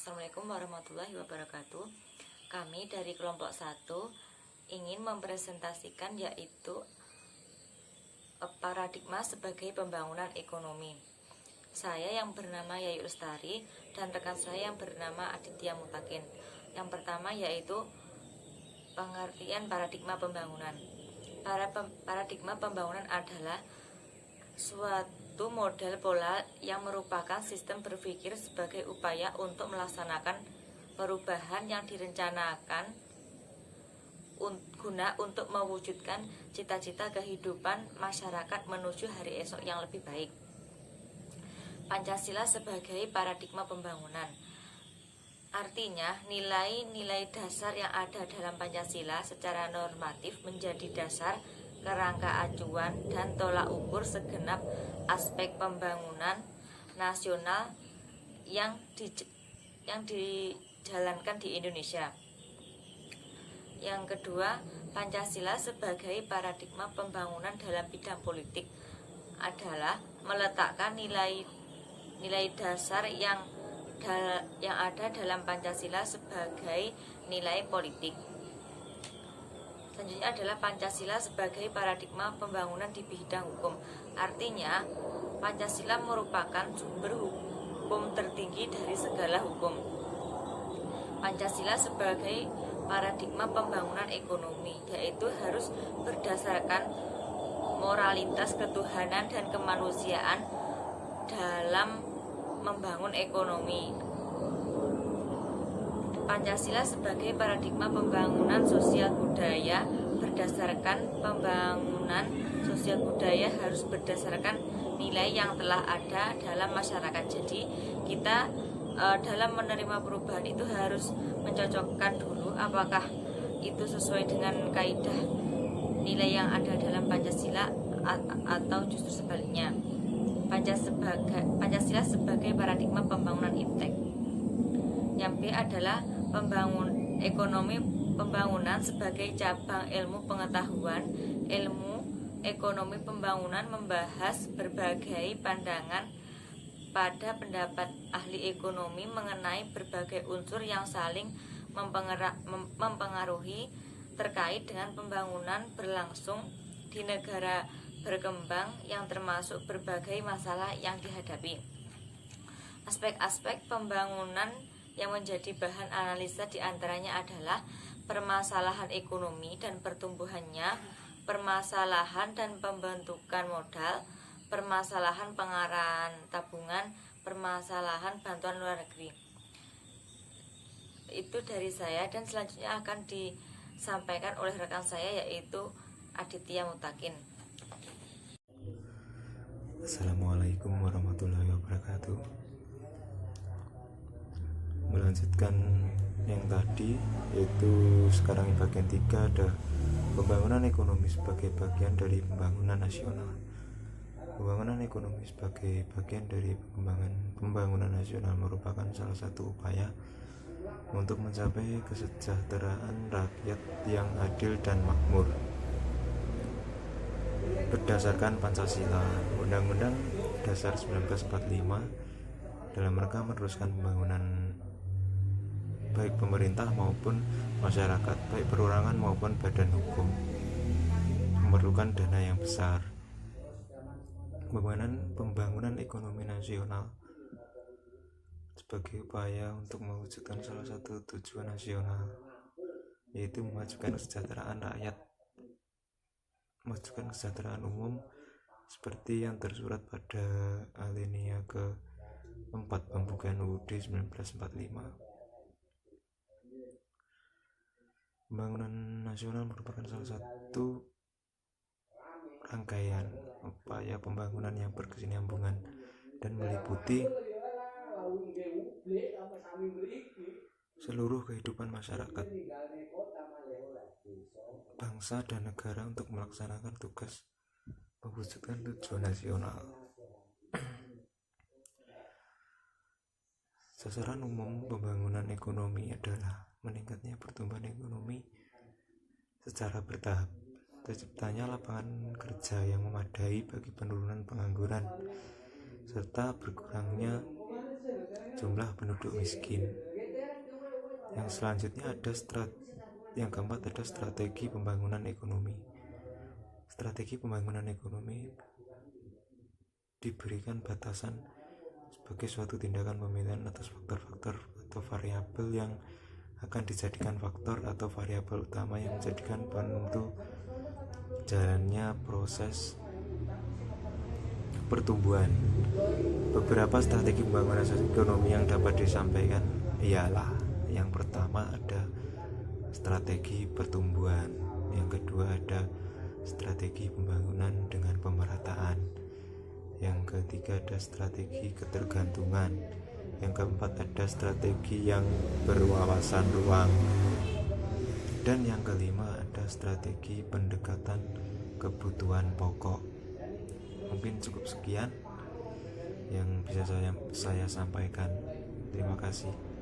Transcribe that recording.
Assalamualaikum warahmatullahi wabarakatuh. Kami dari kelompok 1 ingin mempresentasikan yaitu paradigma sebagai pembangunan ekonomi. Saya yang bernama Yayu Lestari dan rekan saya yang bernama Aditya Mutakin. Yang pertama yaitu pengertian paradigma pembangunan. Paradigma pembangunan adalah suatu model pola yang merupakan sistem berpikir sebagai upaya untuk melaksanakan perubahan yang direncanakan guna untuk mewujudkan cita-cita kehidupan masyarakat menuju hari esok yang lebih baik. Pancasila sebagai paradigma pembangunan. Artinya, nilai-nilai dasar yang ada dalam Pancasila secara normatif menjadi dasar, kerangka acuan, dan tolak ukur segenap aspek pembangunan nasional yang dijalankan di Indonesia. Yang kedua, Pancasila sebagai paradigma pembangunan dalam bidang politik adalah meletakkan nilai dasar yang ada dalam Pancasila sebagai nilai politik. Selanjutnya adalah Pancasila sebagai paradigma pembangunan di bidang hukum. Artinya, Pancasila merupakan sumber hukum tertinggi dari segala hukum. Pancasila sebagai paradigma pembangunan ekonomi, yaitu harus berdasarkan moralitas ketuhanan dan kemanusiaan dalam membangun ekonomi. Pancasila sebagai paradigma pembangunan sosial budaya, berdasarkan pembangunan sosial budaya harus berdasarkan nilai yang telah ada dalam masyarakat. Jadi kita dalam menerima perubahan itu harus mencocokkan dulu apakah itu sesuai dengan kaidah nilai yang ada dalam Pancasila atau justru sebaliknya. Pancasila sebagai paradigma pembangunan iptek. Yang B adalah ekonomi pembangunan sebagai cabang ilmu pengetahuan. Ilmu ekonomi pembangunan membahas berbagai pandangan pada pendapat ahli ekonomi mengenai berbagai unsur yang saling mempengaruhi terkait dengan pembangunan berlangsung di negara berkembang yang termasuk berbagai masalah yang dihadapi. Aspek-aspek pembangunan yang menjadi bahan analisa diantaranya adalah permasalahan ekonomi dan pertumbuhannya, permasalahan dan pembentukan modal, permasalahan pengarahan tabungan, permasalahan bantuan luar negeri. Itu dari saya, dan selanjutnya akan disampaikan oleh rekan saya yaitu Aditya Mutakin. Assalamualaikum warahmatullahi wabarakatuh. Melanjutkan yang tadi, yaitu sekarang bagian 3 ada pembangunan ekonomi sebagai bagian dari pembangunan nasional. Pembangunan ekonomi sebagai bagian dari pembangunan nasional merupakan salah satu upaya untuk mencapai kesejahteraan rakyat yang adil dan makmur. Berdasarkan Pancasila, Undang-Undang Dasar 1945, dalam rangka meneruskan pembangunan baik pemerintah maupun masyarakat, baik perorangan maupun badan hukum, memerlukan dana yang besar. Pembangunan ekonomi nasional sebagai upaya untuk mewujudkan salah satu tujuan nasional, yaitu memajukan kesejahteraan rakyat, memajukan kesejahteraan umum seperti yang tersurat pada alinea ke-4 pembukaan UUD 1945. Pembangunan nasional merupakan salah satu rangkaian upaya pembangunan yang berkesinambungan dan meliputi seluruh kehidupan masyarakat, bangsa dan negara untuk melaksanakan tugas mewujudkan tujuan nasional. Sasaran umum pembangunan ekonomi adalah meningkatnya pertumbuhan ekonomi secara bertahap, terciptanya lapangan kerja yang memadai bagi penurunan pengangguran, serta berkurangnya jumlah penduduk miskin. Yang selanjutnya yang keempat ada strategi pembangunan ekonomi. Strategi pembangunan ekonomi diberikan batasan sebagai suatu tindakan pemilihan atas faktor-faktor atau variabel yang akan dijadikan faktor atau variabel utama yang menjadikan penentu jalannya proses pertumbuhan. Beberapa strategi pembangunan ekonomi yang dapat disampaikan ialah: yang pertama ada strategi pertumbuhan, yang kedua ada strategi pembangunan dengan pemerataan, yang ketiga ada strategi ketergantungan, yang keempat ada strategi yang berwawasan ruang, dan yang kelima ada strategi pendekatan kebutuhan pokok. Mungkin cukup sekian yang bisa saya sampaikan. Terima kasih.